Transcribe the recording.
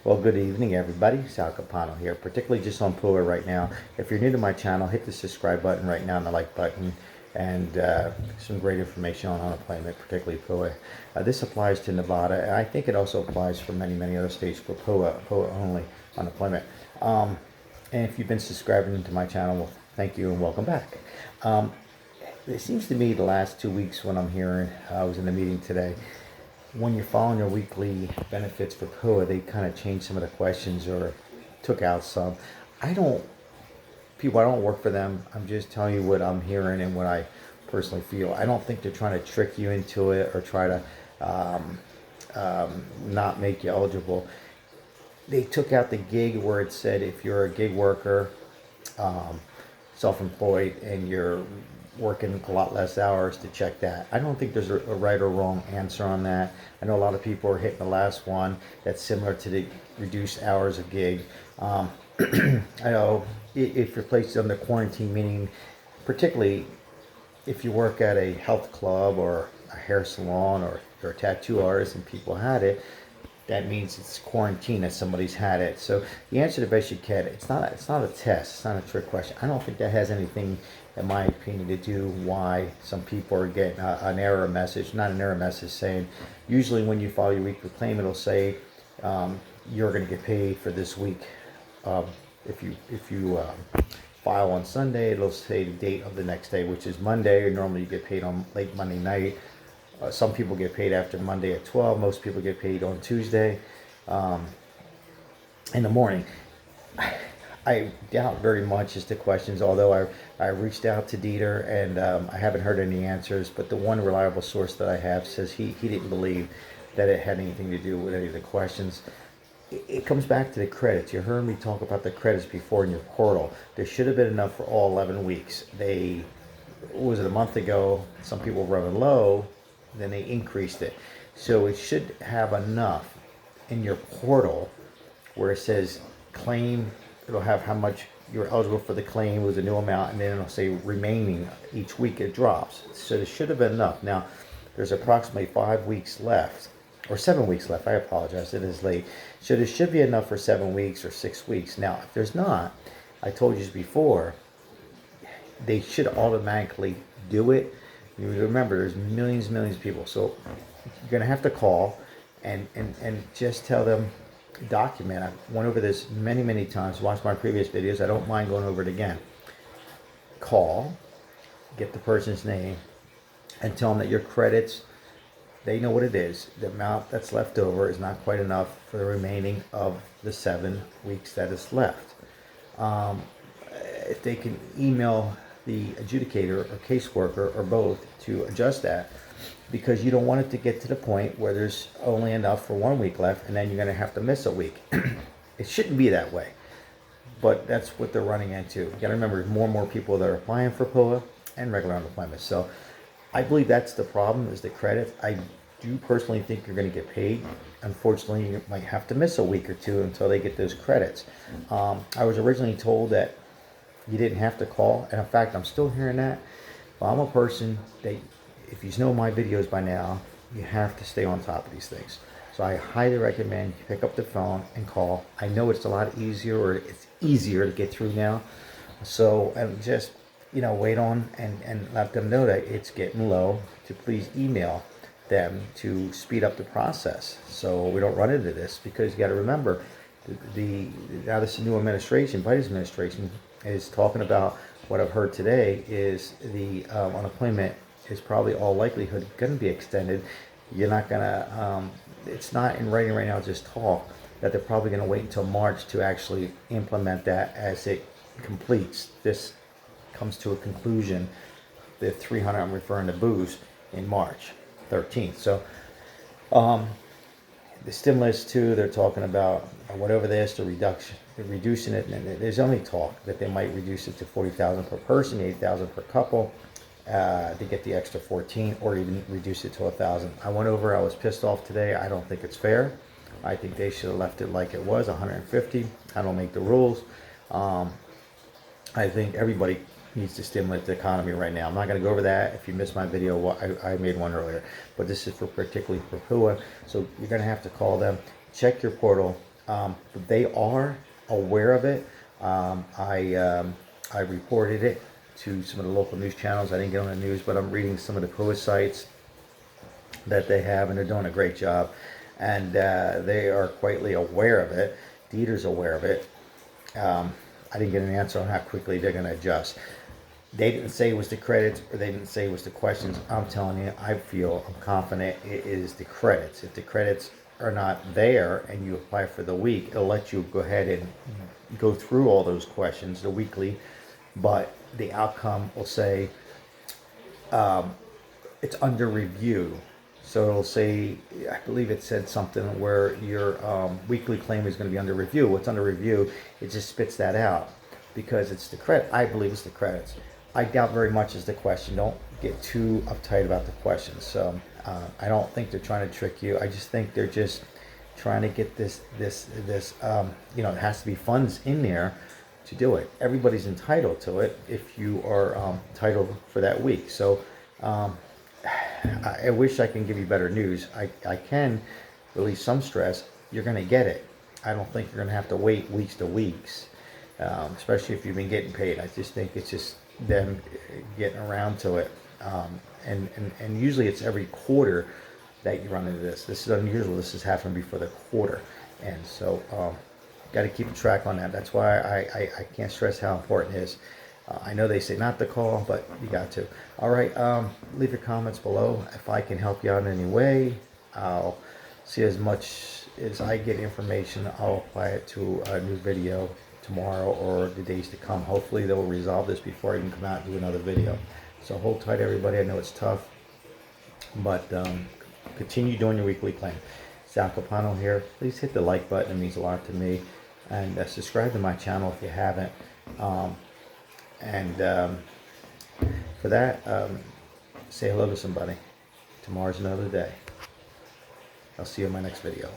Well, good evening, everybody. Sal Capano here, particularly just on PUA right now. If you're new to my channel, hit the subscribe button right now and the like button, and some great information on unemployment, particularly PUA. This applies to Nevada, and I think it also applies for many other states for PUA only unemployment. And if you've been subscribing to my channel, well, thank you and welcome back. It seems to me the last 2 weeks when I'm hearing, I was in a meeting today, when you're following your weekly benefits for PUA, they kind of changed some of the questions or took out some. I don't work for them. I'm just telling you what I'm hearing and what I personally feel. I don't think they're trying to trick you into it or try to not make you eligible. They took out the gig where it said if you're a gig worker, self-employed, and you're working a lot less hours, to check that. I don't think there's a right or wrong answer on that. I know a lot of people are hitting the last one that's similar to the reduced hours of gig. I know if you're placed under quarantine, meaning particularly if you work at a health club or a hair salon or you're a tattoo artist and people had it, that means it's quarantine that somebody's had it. So the answer the best you can. It's not a test. It's not a trick question. I don't think that has anything, in my opinion, to do why some people are getting an error message. Not an error message saying, usually when you file your weekly claim, it'll say you're going to get paid for this week. If you file on Sunday, it'll say the date of the next day, which is Monday. Or normally you get paid on late Monday night. Some people get paid after Monday at 12. Most people get paid on Tuesday in the morning. I doubt very much as to questions, although I reached out to Dieter and I haven't heard any answers, but the one reliable source that I have says he didn't believe that it had anything to do with any of the questions. It comes back to the credits. You heard me talk about the credits before in your portal. There should have been enough for all 11 weeks. Was it a month ago? Some people were running low. Then they increased it. So it should have enough in your portal where it says claim. It'll have how much you're eligible for the claim was a new amount, and then it'll say remaining. Each week it drops. So there should have been enough. Now, there's approximately 5 weeks left, or 7 weeks left. I apologize, it is late. So there should be enough for 7 weeks or 6 weeks. Now, if there's not, I told you before, they should automatically do it. You remember, there's millions of people. So you're going to have to call and just tell them, document. I went over this many times. Watch my previous videos. I don't mind going over it again. Call, get the person's name, and tell them that your credits, they know what it is. The amount that's left over is not quite enough for the remaining of the 7 weeks that is left. If they can email the adjudicator or caseworker or both to adjust that, because you don't want it to get to the point where there's only enough for 1 week left and then you're going to have to miss a week. It shouldn't be that way, but that's what they're running into. You got to remember, more and more people that are applying for PUA and regular unemployment. So I believe that's the problem, is the credit. I do personally think you're going to get paid. Unfortunately, you might have to miss a week or two until they get those credits. I was originally told that you didn't have to call, and in fact, I'm still hearing that. But I'm a person that, if you know my videos by now, you have to stay on top of these things. So I highly recommend you pick up the phone and call. I know it's a lot easier, or it's easier to get through now. So just wait on and let them know that it's getting low, to please email them to speed up the process so we don't run into this. Because you got to remember, now this new administration, Biden's administration, is talking about, what I've heard today is the unemployment is probably all likelihood going to be extended. You're not going to, it's not in writing right now, just talk, that they're probably going to wait until March to actually implement that as it completes. This comes to a conclusion, the 300 I'm referring to boost, in March 13th. So the stimulus too, they're talking about whatever this, the reduction, reducing it, and there's only talk that they might reduce it to 40,000 per person, 8,000 per couple, to get the extra 14, or even reduce it to 1,000. I went over, I was pissed off today. I don't think it's fair. I think they should have left it like it was, 150. I don't make the rules. I think everybody needs to stimulate the economy right now. I'm not going to go over that. If you missed my video, I made one earlier, but this is for particularly for PUA. So you're going to have to call them, check your portal. But they are aware of it. I reported it to some of the local news channels. I didn't get on the news, but I'm reading some of the PUA sites that they have, and they're doing a great job. And they are quietly aware of it. Dieter's aware of it. I didn't get an answer on how quickly they're going to adjust. They didn't say it was the credits, or they didn't say it was the questions. I'm telling you, I'm confident it is the credits. If the credits are not there and you apply for the week, it'll let you go ahead and go through all those questions, the weekly, but the outcome will say it's under review. So it'll say, I believe it said something where your weekly claim is going to be under review. What's under review, it just spits that out because it's the credit. I believe it's the credits. I doubt very much is the question. Don't get too uptight about the questions. So I don't think they're trying to trick you. I just think they're just trying to get this it has to be funds in there to do it. Everybody's entitled to it if you are entitled for that week. So I wish I can give you better news. I can release some stress. You're going to get it. I don't think you're going to have to wait weeks to weeks, especially if you've been getting paid. I just think it's just them getting around to it. And usually it's every quarter that you run into this. This is unusual. This has happened before the quarter. And so got to keep a track on that. That's why I can't stress how important it is. I know they say not to call, but you got to. All right, leave your comments below. If I can help you out in any way, I'll see as much as I get information. I'll apply it to a new video tomorrow or the days to come. Hopefully they'll resolve this before I can come out and do another video. So hold tight, everybody. I know it's tough, but continue doing your weekly claim. Sal Capano here. Please hit the like button. It means a lot to me. And subscribe to my channel if you haven't. For that, say hello to somebody. Tomorrow's another day. I'll see you in my next video.